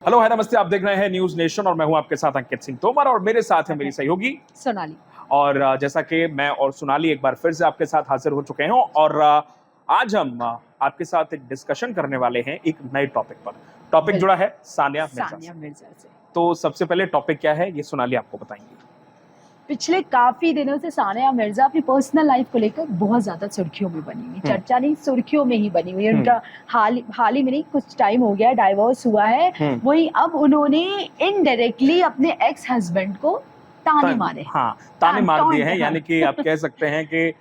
Hello hi नमस्ते, आप देख रहे हैं न्यूज नेशन और मैं हूं आपके साथ अंकित सिंह तोमर और मेरे साथ है मेरी सहयोगी सोनाली। और जैसा कि मैं और सोनाली एक बार फिर से आपके साथ हाजिर हो चुके हैं और आज हम आपके साथ एक डिस्कशन करने वाले हैं एक नए टॉपिक पर। टॉपिक जुड़ा है सानिया मिर्जा से। तो सबसे पहले टॉपिक क्या है ये सोनाली आपको बताएंगी। पिछले काफी दिनों से सानिया मिर्जा अपनी पर्सनल लाइफ को लेकर बहुत ज्यादा सुर्खियों में बनी हुई, चर्चा नहीं सुर्खियों में ही बनी हुई है। उनका हाल ही में नहीं, कुछ टाइम हो गया डाइवोर्स हुआ है। वही अब उन्होंने इनडायरेक्टली अपने एक्स हस्बैंड को ताने मारे। हाँ, ताने मार दिए हैं, यानी कि आप कह सकते हैं कि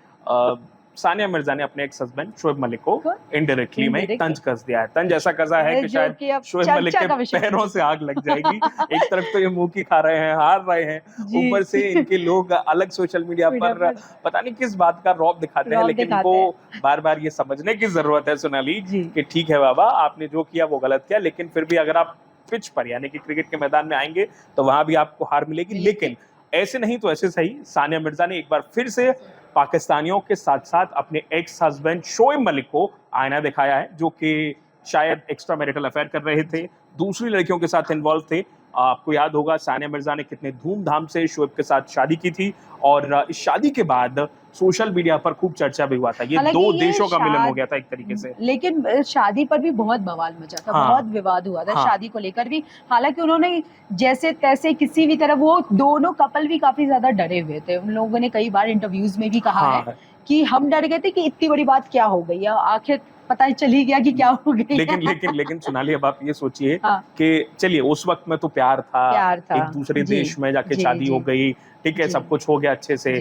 सानिया मिर्जा ने अपने एक्स हस्बैंड शोएब मलिक को इनडायरेक्टली में तंज कस दिया है। तंज ऐसा कसा है कि शायद शोएब मलिक के पैरों से आग लग जाएगी। एक तरफ तो ये मुंह की खा रहे हैं, हार रहे हैं, ऊपर से इनके लोग अलग सोशल मीडिया पर पता नहीं किस बात का रौब दिखाते हैं, लेकिन इनको बार बार ये समझने की जरूरत है सोनाली कि ठीक है बाबा, आपने जो किया वो गलत किया, लेकिन फिर भी अगर आप पिच पर यानी कि क्रिकेट के मैदान में आएंगे तो वहां भी आपको हार मिलेगी। लेकिन ऐसे नहीं तो ऐसे सही, सानिया मिर्जा ने एक बार फिर से पाकिस्तानियों के साथ साथ अपने एक्स हस्बैंड शोएब मलिक को आईना दिखाया है, जो कि शायद एक्स्ट्रा मैरिटल अफेयर कर रहे थे, दूसरी लड़कियों के साथ इन्वॉल्व थे। आपको याद होगा सानिया मिर्जा ने कितने धूमधाम से शोएब के साथ शादी की थी और इस शादी के बाद सोशल मीडिया पर खूब चर्चा भी हुआ था। ये दो देशों का मिलन हो गया था एक तरीके से, लेकिन शादी पर भी बहुत बवाल मचा था। बहुत विवाद हुआ था शादी को लेकर भी। हालांकि उन्होंने जैसे तैसे किसी भी तरह, वो दोनों कपल भी काफी ज्यादा डरे हुए थे। उन लोगों ने कई बार इंटरव्यूज में भी कहा है कि हम डर गए थे कि इतनी बड़ी बात क्या हो गई है, आखिर पता ही चली गया कि क्या हो गई। लेकिन सोनाली, अब आप ये सोचिए कि चलिए उस वक्त में तो प्यार था, एक दूसरे देश में जाके शादी हो गई, ठीक है, सब कुछ हो गया अच्छे से,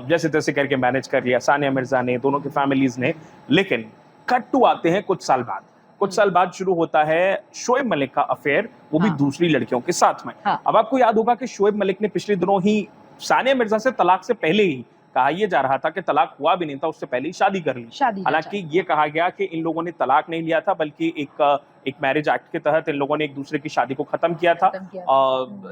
जैसे तैसे करके मैनेज कर लिया सानिया मिर्जा ने, दोनों की फैमिलीज ने। लेकिन कट टू आते हैं कुछ साल बाद शुरू होता है शोएब मलिक का अफेयर, वो भी दूसरी लड़कियों के साथ में। अब आपको याद होगा कि शोएब मलिक ने पिछले दिनों ही सानिया मिर्जा से तलाक से पहले ही कहा यह जा रहा था कि तलाक हुआ भी नहीं था, उससे पहले ही शादी कर ली। हालांकि ये कहा गया कि इन लोगों ने तलाक नहीं लिया था, बल्कि एक मैरिज एक्ट के तहत इन लोगों ने एक दूसरे की शादी को खत्म किया था,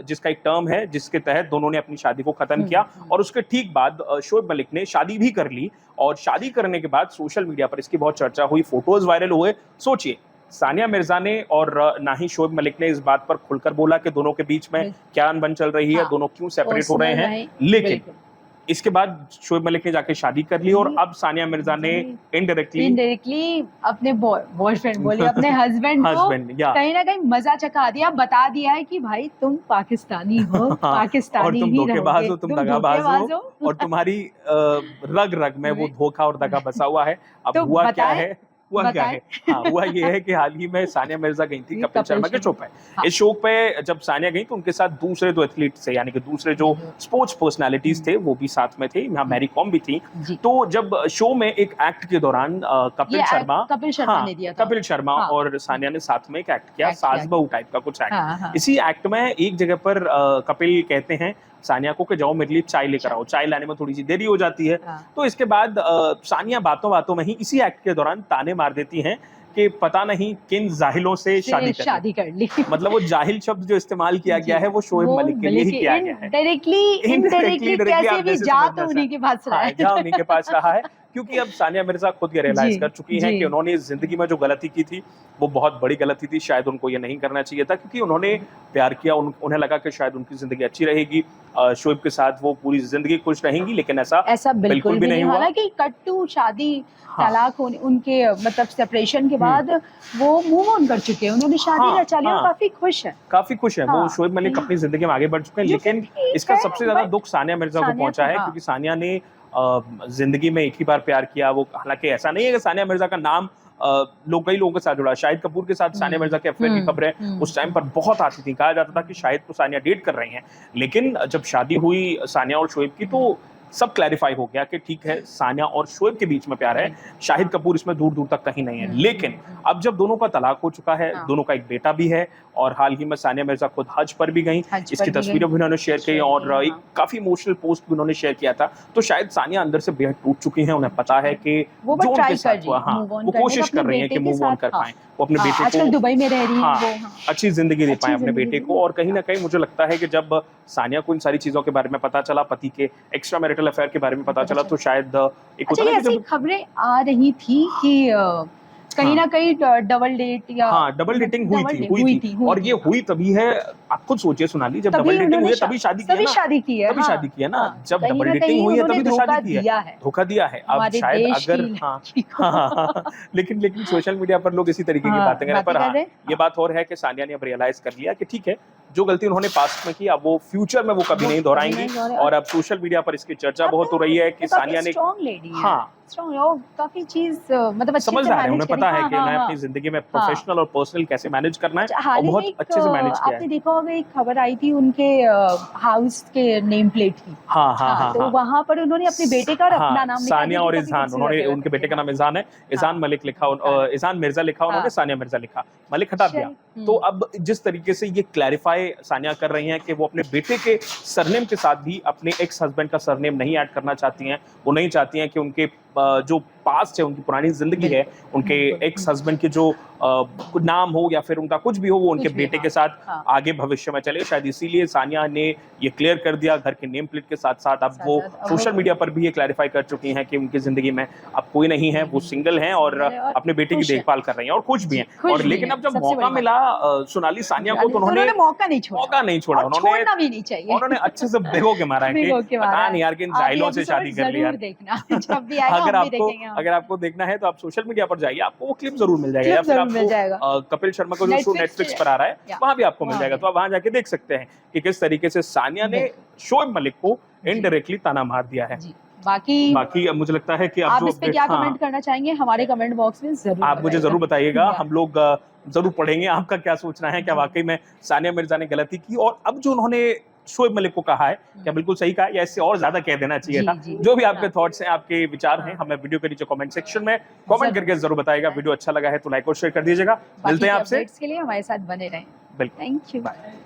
जिसका एक टर्म है जिसके तहत दोनों ने अपनी शादी को खत्म किया। और उसके ठीक बाद शोएब मलिक ने शादी भी कर ली और शादी करने के बाद सोशल मीडिया पर इसकी बहुत चर्चा हुई, फोटोज वायरल हुए। सोचिए, सानिया मिर्जा ने और ना ही शोएब मलिक ने इस बात पर खुलकर बोला कि दोनों के बीच में क्या अनबन चल रही है, दोनों क्यों सेपरेट हो रहे हैं। लेकिन इसके बाद शोएब मलिक ने जाके शादी कर ली और अब सानिया मिर्जा ने इनडायरेक्टली अपने बॉयफ्रेंड बोले अपने हस्बैंड को कहीं ना कहीं मजा चखा दिया, बता दिया है कि भाई तुम पाकिस्तानी हो, पाकिस्तानी और तुम धोखेबाज हो, तुम दगाबाज हो और तुम्हारी रग रग में वो धोखा और दगा बसा हुआ है। अब हुआ क्या है? हुआ ये है कि हाल ही में सानिया मिर्जा गई थी कपिल शर्मा के शो पे। इस शो पे जब सानिया गई तो उनके साथ दूसरे दो एथलीट थे, यानी कि दूसरे जो स्पोर्ट्स पर्सनालिटीज थे वो भी साथ में थे, यहाँ मैरी कॉम भी थी। तो जब शो में एक एक्ट के दौरान कपिल शर्मा और सानिया ने साथ में एक एक्ट किया, सास बहू टाइप का कुछ एक्ट। इसी एक्ट में एक जगह पर कपिल कहते हैं सानिया को कि जाओ मेरे लिए चाय लेकर आओ, चाय लाने में थोड़ी सी देरी हो जाती है। तो इसके बाद सानिया बातों बातों में ही इसी एक्ट के दौरान ताने मार देती हैं कि पता नहीं किन जाहिलों से शादी कर ली। मतलब वो जाहिल शब्द जो इस्तेमाल किया गया है वो शोएब मलिक के लिए ही किया गया है। इनडायरेक्टली कैसे भी जा तो उन्हीं के पास रहा है। क्योंकि अब सानिया मिर्जा खुद ये रियलाइज कर चुकी हैं कि उन्होंने जिंदगी में जो गलती की थी वो बहुत बड़ी गलती थी, शायद उनको ये नहीं करना चाहिए था, क्योंकि उन्होंने प्यार किया, उन्हें लगा कि शायद उनकी जिंदगी अच्छी रहेगी, शोएब के साथ वो पूरी जिंदगी खुश रहेंगी, लेकिन ऐसा बिल्कुल भी नहीं हुआ। हालांकि कट्टू शादी तलाक होने, उनके मतलब सेपरेशन के बाद वो मूव ऑन कर चुके हैं, उन्होंने शादी रचा ली और काफी खुश है। वो शोएब मलिक अपनी जिंदगी में आगे बढ़ चुके हैं। लेकिन इसका सबसे ज्यादा दुख सानिया मिर्जा को पहुंचा है, क्योंकि सानिया ने जिंदगी में एक ही बार प्यार किया। वो हालांकि ऐसा नहीं है कि सानिया मिर्जा का नाम कई लोगों के साथ जुड़ा। शाहिद कपूर के साथ सानिया मिर्जा के अफेयर की खबरें उस टाइम पर बहुत आती थी, कहा जाता था कि शाहिद को सानिया डेट कर रही हैं। लेकिन जब शादी हुई सानिया और शोएब की तो सब क्लैरिफाई हो गया कि ठीक है, सानिया और शोएब के बीच में प्यार है, शाहिद कपूर इसमें दूर दूर तक कहीं नहीं है। लेकिन अब जब दोनों का तलाक हो चुका है, दोनों का एक बेटा भी है और हाल ही में सानिया मिर्जा खुद हज पर भी गई, इसकी तस्वीरें भी उन्होंने शेयर की और एक काफी इमोशनल पोस्ट भी उन्होंने शेयर किया था। तो शायद सानिया अंदर से बेहद टूट चुकी हैं, उन्हें पता है कि जो उनके साथ हुआ, वो कोशिश कर रही है कि मूव ऑन कर पाए, वो अपने बेटे को दुबई में रह रही है, अच्छी जिंदगी दे पाए अपने बेटे को। और कहीं ना कहीं मुझे लगता है कि जब सानिया को इन सारी चीजों के बारे में पता चला, पति के एक्स्ट्रा मैरिटल अफेयर के बारे में पता चला, तो शायद एक ऐसी खबरें आ रही थी कि कहीं ना कहीं डबल डेट या डबल डेटिंग हुई थी और ये हुई तभी है। आप खुद सोचिए सोनाली, जब डबल डेटिंग हुई है तभी शादी की है ना, शादी की है, तभी शादी की है ना। जब डबल डेटिंग हुई है तभी तो शादी की है, धोखा दिया है। अब शायद अगर लेकिन सोशल मीडिया पर लोग इसी तरीके की बातें कर रहे हैं। पर ये बात और है कि सानिया ने अब रियलाइज कर लिया कि ठीक है, जो गलती उन्होंने पास्ट में की अब वो फ्यूचर में वो कभी नहीं दोहराएंगी। और अब सोशल मीडिया पर इसकी चर्चा बहुत हो रही है कि सानिया ने काफी चीज मतलब समझदार है, उन्हें पता है कि उन्हें अपनी जिंदगी में प्रोफेशनल और पर्सनल कैसे मैनेज करना है और बहुत अच्छे से मैनेज किया है। आपने देखा होगा एक खबर आई थी उनके हाउस के नेम प्लेट की। तो वहां पर उन्होंने अपने बेटे का और अपना नाम लिखा, सानिया और इज़हान, उन्होंने उनके बेटे का नाम इज़हान है, इज़हान मलिक लिखा, इज़हान मिर्जा लिखा उन्होंने, सानिया मिर्जा लिखा, मलिक हटा दिया। तो अब जिस तरीके से ये क्लैरिफाई सानिया कर रही हैं कि वो अपने बेटे के सरनेम के साथ भी अपने एक्स हस्बैंड का सरनेम नहीं ऐड करना चाहती हैं, वो नहीं चाहती हैं कि उनके जो पास्ट है, उनकी पुरानी जिंदगी है, उनके एक्स हस्बैंड के जो नाम हो या फिर उनका कुछ भी हो, वो उनके बेटे के साथ आगे भविष्य में चले। शायद इसीलिए सानिया ने ये क्लियर कर दिया घर के नेम प्लेट के साथ साथ। अब वो सोशल मीडिया पर भी ये क्लैरिफाई कर चुकी हैं कि उनकी जिंदगी में अब कोई नहीं है, वो सिंगल हैं और अपने बेटे की देखभाल कर रही हैं और खुश भी हैं। और लेकिन अब जब मौका मिला सोनाली सानिया को, तो उन्होंने मौका नहीं छोड़ा, उन्होंने अच्छे से भिगो के मारा है कि पता नहीं यार किन जाहिलों से शादी कर लिया। अगर आपको देखना है तो आप सोशल मीडिया पर जाइए, आपको वो क्लिप जरूर मिल जाएगा, या फिर आपको कपिल शर्मा का जो शो नेटफ्लिक्स पर आ रहा है वहां भी आपको मिल जाएगा। तो आप वहां जाके देख सकते हैं कि किस तरीके से सानिया ने शोएब मलिक को इनडायरेक्टली ताना मार दिया है। बाकी अब मुझे लगता है कि आप इस पे क्या कमेंट करना चाहेंगे हमारे कमेंट बॉक्स में जरूर आप मुझे जरूर बताइएगा, हम लोग जरूर पढ़ेंगे आपका क्या सोचना है, क्या वाकई में सानिया मिर्जा ने गलती की और अब जो उन्होंने शोएब मलिक को कहा है क्या बिल्कुल सही कहा या इससे और ज्यादा कह देना चाहिए था। जो भी आपके थॉट्स हैं, आपके विचार हैं, हमें वीडियो के नीचे कमेंट सेक्शन में कमेंट करके जरूर बताइएगा। वीडियो अच्छा लगा है तो लाइक और शेयर कर दीजिएगा। मिलते हैं आपसे, के लिए हमारे साथ बने रहें। बिल्कुल, थैंक यू।